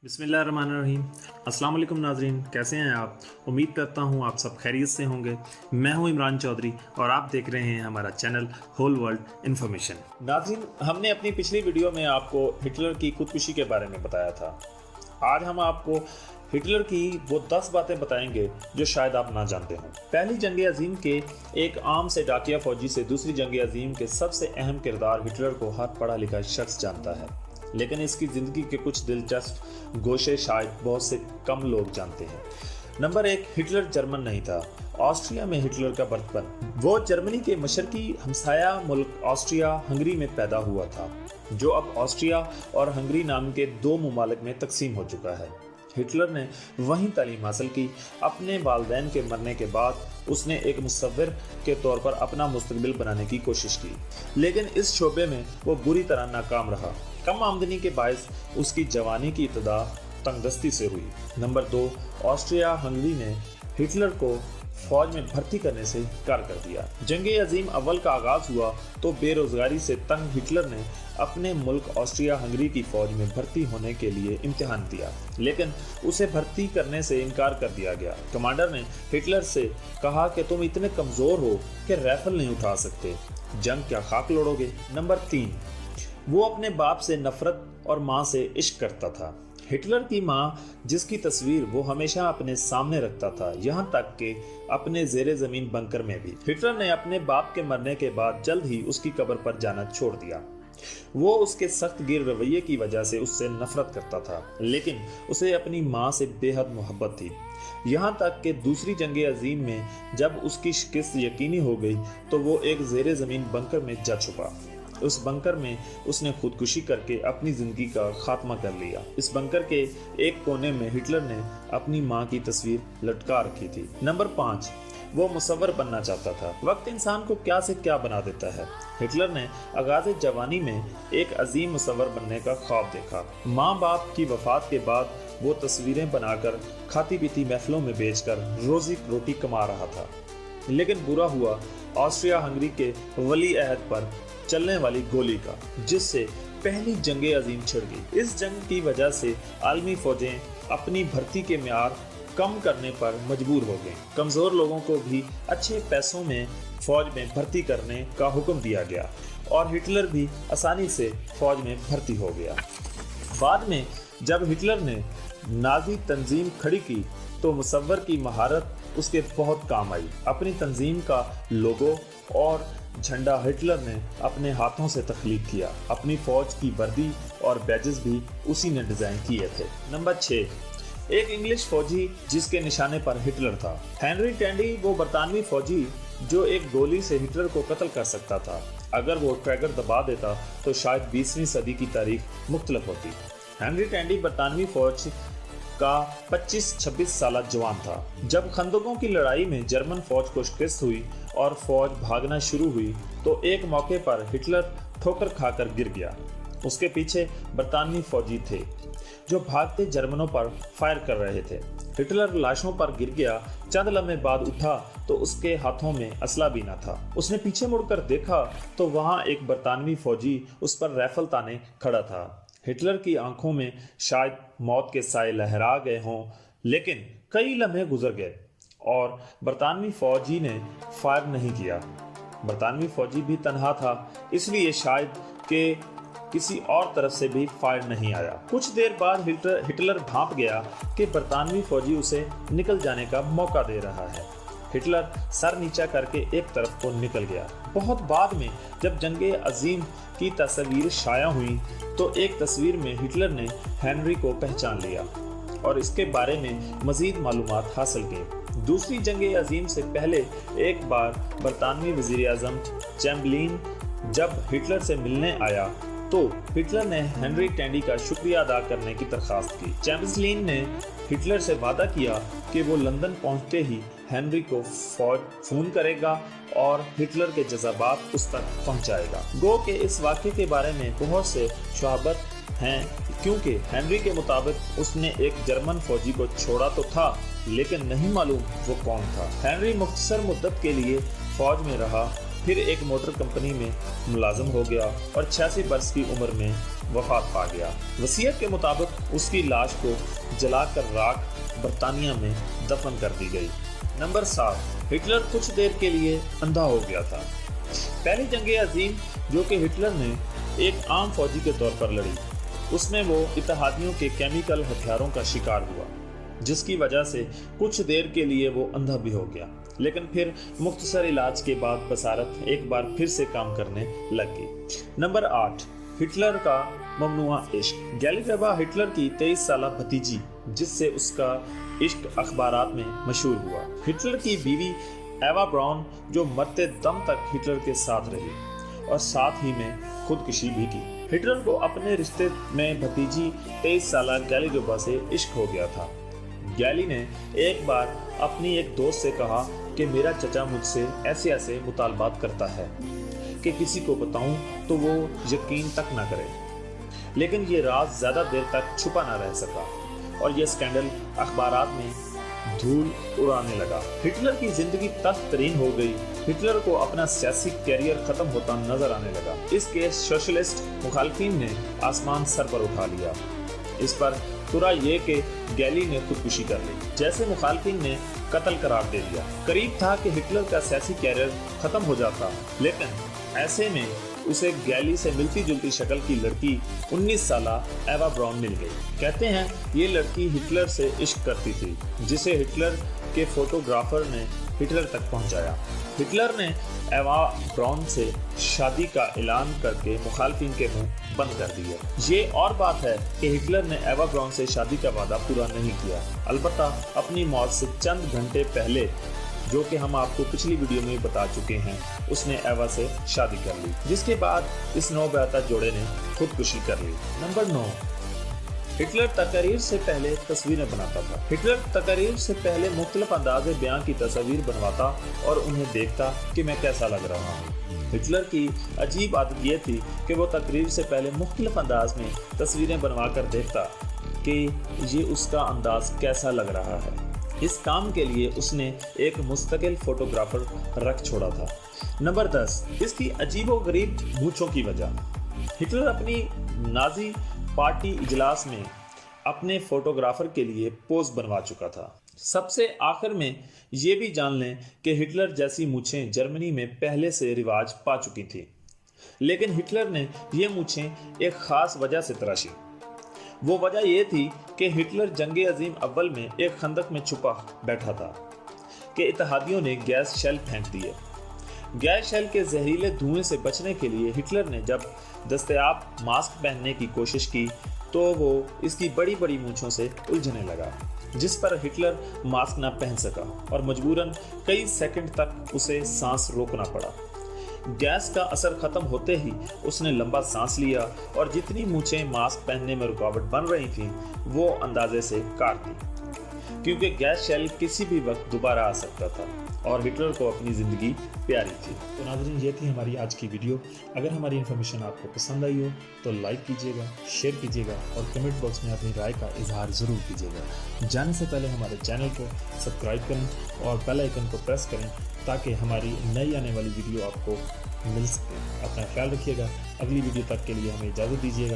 बिस्मिल्लाहिर्रहमानिर्रहीम। अस्सलाम वालेकुम नाजरीन, कैसे हैं आप? उम्मीद करता हूं आप सब खैरियत से होंगे। मैं हूं इमरान चौधरी और आप देख रहे हैं हमारा चैनल होल वर्ल्ड इन्फॉर्मेशन। नाजरीन, हमने अपनी पिछली वीडियो में आपको हिटलर की खुदकुशी के बारे में बताया था। आज हम आपको हिटलर की वो 10 बातें बताएंगे जो शायद आप ना जानते हों। पहली जंग अजीम के एक आम से डाकिया फौजी से दूसरी जंग अजीम के सबसे अहम किरदार हिटलर को हर पढ़ा लिखा शख्स जानता है, लेकिन इसकी ज़िंदगी के कुछ दिलचस्प गोशे शायद बहुत से कम लोग जानते हैं। नंबर 1, हिटलर जर्मन नहीं था। ऑस्ट्रिया में हिटलर का बचपन। वो जर्मनी के मशरकी हमसाया मुल्क ऑस्ट्रिया हंगरी में पैदा हुआ था, जो अब ऑस्ट्रिया और हंगरी नाम के 2 ममालिक में तकसीम हो चुका है। हिटलर ने वहीं तालीम हासिल की। अपने वालिदैन के मरने के बाद उसने एक मुसव्विर के तौर पर अपना मुस्तकबिल बनाने की कोशिश की, लेकिन इस शोबे में वो बुरी तरह नाकाम रहा। कम आमदनी के बायस उसकी जवानी की इब्तिदा तंगदस्ती से हुई। नंबर 2, ऑस्ट्रिया हंगरी ने हिटलर को फौज में भर्ती करने से इनकार कर दिया। जंग अजीम अव्वल का आगाज हुआ तो बेरोजगारी से तंग हिटलर ने अपने मुल्क ऑस्ट्रिया हंगरी की फौज में भर्ती होने के लिए इम्तिहान दिया, लेकिन उसे भर्ती करने से इनकार कर दिया गया। कमांडर ने हिटलर से कहा कि तुम इतने कमजोर हो कि राइफल नहीं उठा सकते, जंग क्या खाक लड़ोगे। नंबर 3, वो अपने बाप से नफरत और माँ से इश्क करता था। हिटलर की माँ, जिसकी तस्वीर वो हमेशा अपने सामने रखता था, यहाँ तक कि अपने ज़ेरे ज़मीन बंकर में भी। हिटलर ने अपने बाप के मरने के बाद जल्द ही उसकी कब्र पर जाना छोड़ दिया। वो उसके सख्त गिर रवैये की वजह से उससे नफरत करता था, लेकिन उसे अपनी माँ से बेहद मोहब्बत थी। यहाँ तक कि दूसरी जंग अजीम में जब उसकी शिकस्त यकीनी हो गई तो वो एक ज़ेरे ज़मीन बंकर में जा छुपा। उस बंकर में उसने खुदकुशी करके अपनी जिंदगी का खात्मा कर लिया। इस बंकर के एक कोने में हिटलर ने अपनी मां की तस्वीर लटका रखी थी। नंबर 5, वो मुसव्विर बनना चाहता था। वक्त इंसान को क्या से क्या बना देता है। हिटलर ने आगाज़ जवानी में एक अजीम मुसव्विर बनने का ख्वाब देखा। माँ बाप की वफात के बाद वो तस्वीरें बनाकर खाती पीती महफिलों में बेचकर रोजी रोटी कमा रहा था, लेकिन बुरा हुआ ऑस्ट्रिया हंगरी के वली अहद पर चलने वाली गोली का, जिससे पहली जंग अजीम छिड़ गई। इस जंग की वजह से आलमी फौजें अपनी भर्ती के म्यार कम करने पर मजबूर हो गईं। कमज़ोर लोगों को भी अच्छे पैसों में फौज में भर्ती करने का हुक्म दिया गया और हिटलर भी आसानी से फौज में भर्ती हो गया। बाद में जब हिटलर ने नाजी तंजीम खड़ी की तो मुसव्विर की महारत उसके बहुत काम आई। अपनी तंजीम का लोगो और झंडा हिटलर ने अपने हाथों से तख्लीक किया। अपनी फौज की वर्दी और बैजेस भी उसी ने डिजाइन किए थे। नंबर 6, एक इंग्लिश फौजी जिसके निशाने पर हिटलर था। हेनरी टैंडी, वो बरतानवी फौजी जो एक गोली से हिटलर को कत्ल कर सकता था। अगर वो ट्रैगर दबा देता तो शायद 20वीं सदी की तारीख मुख्तलिफ होती। हेनरी टैंडी बरतानवी फौज का 25-26 साल जवान था। जब खंदकों की लड़ाई में जर्मन फौज को शिकस्त हुई और फौज भागना शुरू हुई तो एक मौके पर हिटलर ठोकर खाकर गिर गया। उसके पीछे बरतानवी फौजी थे जो भागते जर्मनों पर फायर कर रहे थे। हिटलर लाशों पर गिर गया। चंद लम्हे बाद उठा तो उसके हाथों में असला भी न था। उसने पीछे मुड़कर देखा तो वहां एक बरतानवी फौजी उस पर राइफल ताने खड़ा था। हिटलर की आंखों में शायद मौत के साए लहरा गए हों, लेकिन कई लम्हे गुजर गए और बरतानवी फौजी ने फायर नहीं किया। बरतानवी फौजी भी तन्हा था, इसलिए शायद कि किसी और तरफ से भी फायर नहीं आया। कुछ देर बाद हिटलर भांप गया कि बरतानवी फौजी उसे निकल जाने का मौका दे रहा है। हिटलर सर नीचा करके एक तरफ को निकल गया। बहुत बाद में जब जंग अजीम की तस्वीर शाया हुई तो एक तस्वीर में हिटलर ने हेनरी को पहचान लिया और इसके बारे में मजीद मालूमात हासिल की। दूसरी जंग अजीम से पहले एक बार बरतानवी वज़ीर आज़म चैम्बरलेन जब हिटलर से मिलने आया तो हिटलर ने हेनरी टैंडी का शुक्रिया अदा करने की दरख्वास्त की। चैम्बरलेन ने हिटलर से वादा किया कि वो लंदन पहुंचते ही हेनरी को फोन करेगा और हिटलर के जज़्बात उस तक पहुंचाएगा। गो के इस वाक़े के बारे में बहुत से शहाबत हैं, क्योंकि हेनरी के मुताबिक उसने एक जर्मन फौजी को छोड़ा तो था, लेकिन नहीं मालूम वो कौन था। हेनरी मुख्तसर मुद्दत के लिए फौज में रहा फिर एक मोटर कंपनी में मुलाजिम हो गया और 86 बरस की उम्र में वफात पा गया। वसीयत के मुताबिक उसकी लाश को जलाकर राख बरतानिया में दफन कर दी गई। नंबर 7, हिटलर कुछ देर के लिए अंधा हो गया था। पहली जंग अजीम जो कि हिटलर ने एक आम फौजी के तौर पर लड़ी, उसमें वो इत्तेहादियों के केमिकल हथियारों का शिकार हुआ, जिसकी वजह से कुछ देर के लिए वो अंधा भी हो गया। लेकिन फिर मुख्तसर इलाज के बाद बसारत एक बार फिर से काम करने लग गई। नंबर 8, हिटलर का ममनुआ इश्क। गैलीवेबा हिटलर की 23 साल भतीजी, जिससे उसका इश्क अखबारात में मशहूर हुआ। हिटलर की बीवी एवा ब्राउन, जो मरते दम तक हिटलर के साथ रही और साथ ही में खुदकुशी भी की। हिटलर को अपने रिश्ते में भतीजी 23 साल गैलीवेबा से इश्क हो गया था। गैली ने एक बार अपनी एक दोस्त से कहा कि मेरा चचा मुझसे ऐसे ऐसे मुतालबात करता है कि किसी को बताऊं तो वो यकीन तक ना करे। लेकिन ये राज ज़्यादा देर तक छुपा ना रह सका और ये स्कैंडल अखबारात में धूल उड़ाने लगा। हिटलर की जिंदगी तख्त तरीन हो गई। हिटलर को अपना सियासी कैरियर खत्म होता नजर आने लगा। इसके सोशलिस्ट मुखालफिन ने आसमान सर पर उठा लिया। इस पर तुरा ये कि गैली ने खुदकुशी कर ली, जैसे मुखालफिन ने कत्ल करार दे दिया। करीब था कि हिटलर का सियासी कैरियर खत्म हो जाता, लेकिन ऐसे में उसे गैली से मिलती जुलती शक्ल की लड़की 19 साल एवा ब्राउन मिल गई। कहते हैं ये लड़की हिटलर से इश्क करती थी, जिसे हिटलर के फोटोग्राफर ने हिटलर तक पहुंचाया। हिटलर ने एवा ब्राउन से शादी का ऐलान करके मुखालफिन के मुंह बंद कर दिए। ये और बात है कि हिटलर ने एवा ब्राउन से शादी का वादा पूरा नहीं किया। अलबत्ता अपनी मौत से चंद घंटे पहले, जो कि हम आपको पिछली वीडियो में बता चुके हैं, उसने एवा से शादी कर ली, जिसके बाद इस नौबयाता जोड़े ने खुदकुशी कर ली। नंबर 9, हिटलर तकरीर से पहले तस्वीरें बनाता था। हिटलर तकरीर से पहले मुख्तलिफ अंदाज़े बयां की तस्वीर बनवाता और उन्हें देखता कि मैं कैसा लग रहा हूँ। हिटलर की अजीब आदत ये थी कि वो तकरीर से पहले मुख्तलिफ अंदाज में तस्वीरें बनवा कर देखता कि ये उसका अंदाज कैसा लग रहा है। इस काम के लिए उसने एक मुस्तकिल फोटोग्राफर रख छोड़ा था। नंबर 10, इसकी अजीबोगरीब मूंछों की वजह। हिटलर अपनी नाजी पार्टी इजलास में अपने फोटोग्राफर के लिए पोज बनवा चुका था। सबसे आखिर में ये भी जान लें कि हिटलर जैसी मूछें जर्मनी में पहले से रिवाज पा चुकी थी, लेकिन हिटलर ने ये मूछें एक ख़ास वजह से तराशी। वो वजह ये थी कि हिटलर जंग अजीम अव्वल में एक खंदक में छुपा बैठा था कि इत्तेहादियों ने गैस शेल फेंक दिए। गैस शेल के जहरीले धुएं से बचने के लिए हिटलर ने जब दस्तयाब मास्क पहनने की कोशिश की तो वो इसकी बड़ी बड़ी मूंछों से उलझने लगा, जिस पर हिटलर मास्क ना पहन सका और मजबूरन कई सेकंड तक उसे सांस रोकना पड़ा। गैस का असर खत्म होते ही उसने लंबा सांस लिया और जितनी मूंछें मास्क पहनने में रुकावट बन रही थीं वो अंदाजे से काट दी, क्योंकि गैस शेल किसी भी वक्त दोबारा आ सकता था और हिटलर को अपनी ज़िंदगी प्यारी थी। तो नाज़रीन, ये थी हमारी आज की वीडियो। अगर हमारी इन्फॉर्मेशन आपको पसंद आई हो तो लाइक कीजिएगा, शेयर कीजिएगा और कमेंट बॉक्स में अपनी राय का इजहार ज़रूर कीजिएगा। जाने से पहले हमारे चैनल को सब्सक्राइब करें और बेल आइकन को प्रेस करें ताकि हमारी नई आने वाली वीडियो आपको मिल सके। अपना ख्याल रखिएगा। अगली वीडियो तक के लिए हमें इजाज़त दीजिएगा।